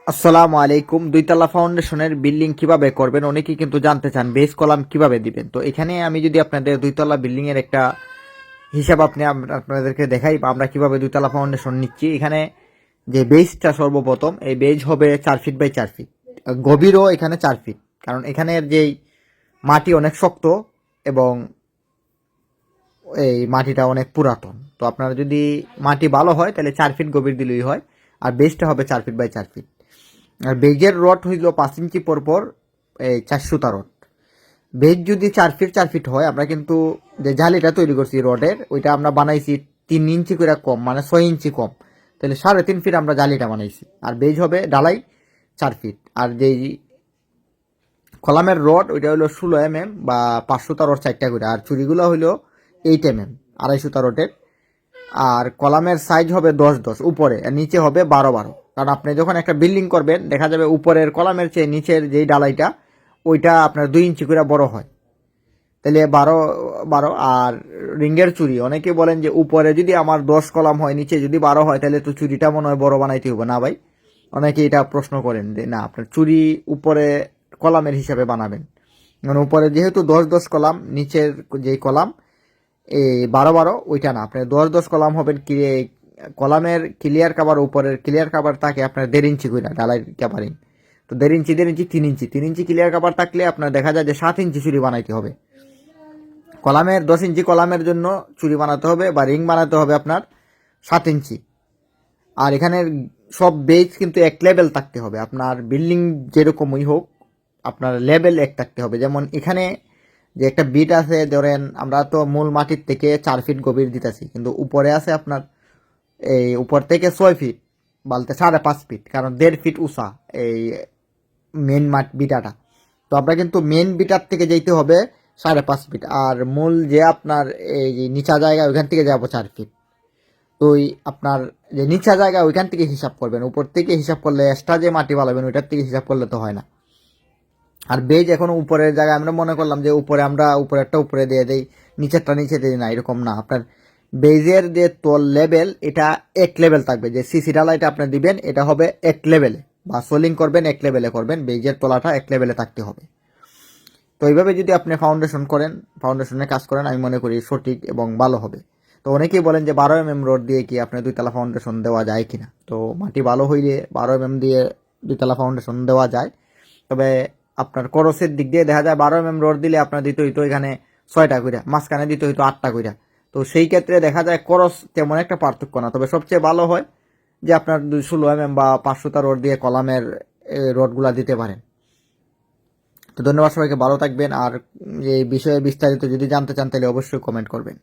আসসালামু আলাইকুম। দুইতলা ফাউন্ডেশনের বিল্ডিং কিভাবে করবেন অনেকেই কিন্তু জানতে চান, বেস কলাম কিভাবে দিবেন। তো এখানে আমি যদি আপনাদের দুইতলা বিল্ডিং এর একটা হিসাব আপনাদেরকে দেখাই, বা আমরা কিভাবে দুইতলা ফাউন্ডেশন নিচ্ছি। এখানে যে বেসটা সর্বপ্রথম, এই বেস হবে 4 ফিট বাই 4 ফিট, গভীরও এখানে 4 ফিট, কারণ এখানের যেই মাটি অনেক শক্ত এবং এই মাটিটা অনেক পুরাতন। তো আপনারা যদি মাটি ভালো হয় তাহলে 4 ফিট গভীর দিলেই হয়, আর বেসটা হবে 4 ফিট বাই 4 ফিট। আর বেজের রড হইল 5 ইঞ্চি পরপর এই 400টা রড। বেজ যদি 4 ফিট হয়, আমরা কিন্তু যে জালিটা তৈরি করছি রডের, ওইটা আমরা বানাইছি 3 ইঞ্চি করে কম, মানে 6 ইঞ্চি কম। তাহলে 3.5 ফিট আমরা জালিটা বানাইছি। আর বেজ হবে ঢালাই 4 ফিট। আর যেই কলামের রড ওইটা হলো 16 mm বা 500টা রড 4টা করে। আর চুরিগুলো হইলো 8 mm 250টা রডের। আর কলামের সাইজ হবে 10-10 উপরে, আর নিচে হবে 12-12। কারণ আপনি যখন একটা বিল্ডিং করবেন দেখা যাবে উপরের কলামের চেয়ে নিচের যেই ডালাইটা ওইটা আপনার 2 ইঞ্চি করে বড় হয়। তাহলে 12-12। আর রিঙ্গের চুরি, অনেকে বলেন যে উপরে যদি আমার 10 কলাম হয়, নিচে যদি 12 হয়, তাহলে তো চুরিটা মনে হয় বড় বানাইতে হবে। না ভাই, অনেকে এটা প্রশ্ন করেন যে না, আপনার চুরি উপরে কলামের হিসাবে বানাবেন। মানে উপরে যেহেতু 10-10 কলাম, নিচের যেই কলাম এই 12-12, ওইটা না, আপনার 10-10 কলাম হবেন। কলামের ক্লিয়ার কাভার, উপরের ক্লিয়ার কাভার থাকে আপনার 1.5 ইঞ্চি করে ঢালাই কাভারিং। তো 1.5 ইঞ্চি 1.5 ইঞ্চি 3 ইঞ্চি 3 ইঞ্চি ক্লিয়ার কাভার থাকলে আপনার দেখা যায় যে 7 ইঞ্চি চুরি বানাইতে হবে। কলামের 10 ইঞ্চি কলামের জন্য চুরি বানাতে হবে বা রিং বানাতে হবে আপনার 7 ইঞ্চি। আর এখানে সব বেজ কিন্তু এক লেভেল থাকতে হবে। আপনার বিল্ডিং যেরকমই হোক, আপনার লেভেল এক থাকতে হবে। যেমন এখানে যে একটা বিট আছে, ধরেন আমরা তো মূল মাটির থেকে 4 ফিট গভীর দিতেছি, কিন্তু উপরে আছে আপনার এই উপর থেকে 6 ফিট বলতে 5.5 ফিট, কারণ 1.5 ফিট উঁচা এই মেন বিটাটা। তো আমরা কিন্তু মেন বিটার থেকে যেতে হবে 5.5 ফিট, আর মূল যে আপনার এই যে নিচা জায়গা ওইখান থেকে যাবো 4 ফিট। তো ওই আপনার যে নিচা জায়গা ওইখান থেকে হিসাব করবেন, উপর থেকে হিসাব করলে এক্সট্রা যে মাটি বানাবেন ওইটার থেকে হিসাব করলে তো হয় না। আর বেজ এখন উপরের জায়গায় আমরা মনে করলাম যে উপরে আমরা উপরেরটা উপরে দিয়ে দেই, নিচেরটা নিচে দিই, না, এরকম না। আপনার বেজের যে তল লেভেল এটা এক লেভেল থাকবে। যে সিসি ঢালাইটা আপনি দিবেন এটা হবে এক লেভেলে, বা সোলিং করবেন এক লেভেলে করবেন, বেজের তলাটা এক লেভেলে থাকতে হবে। তো এইভাবে যদি আপনি ফাউন্ডেশন করেন, ফাউন্ডেশনে কাজ করেন, আমি মনে করি সঠিক এবং ভালো হবে। তো অনেকেই বলেন যে 12 mm রড দিয়ে কি আপনার দুইতলা ফাউন্ডেশন দেওয়া যায় কিনা। তো মাটি ভালো হইলে 12 mm দিয়ে দুইতলা ফাউন্ডেশন দেওয়া যায়। তবে আপনার খরচের দিক দিয়ে দেখা যায় 12 mm রড দিলে আপনার দিতে হইতো এখানে 6টা কইরা, মাঝখানে দিতে হইতো 8টা কইরা। তো সেই ক্ষেত্রে দেখা যায় খরচ তেমন একটা পার্থক্য না। তবে সবচেয়ে ভালো হয় যে আপনার 16 mm বা 500টা রড দিয়ে কলামের রডগুলা দিতে পারেন। তো ধন্যবাদ সবাইকে, ভালো থাকবেন। আর এই বিষয়ে বিস্তারিত যদি জানতে চান তাহলে অবশ্যই কমেন্ট করবেন।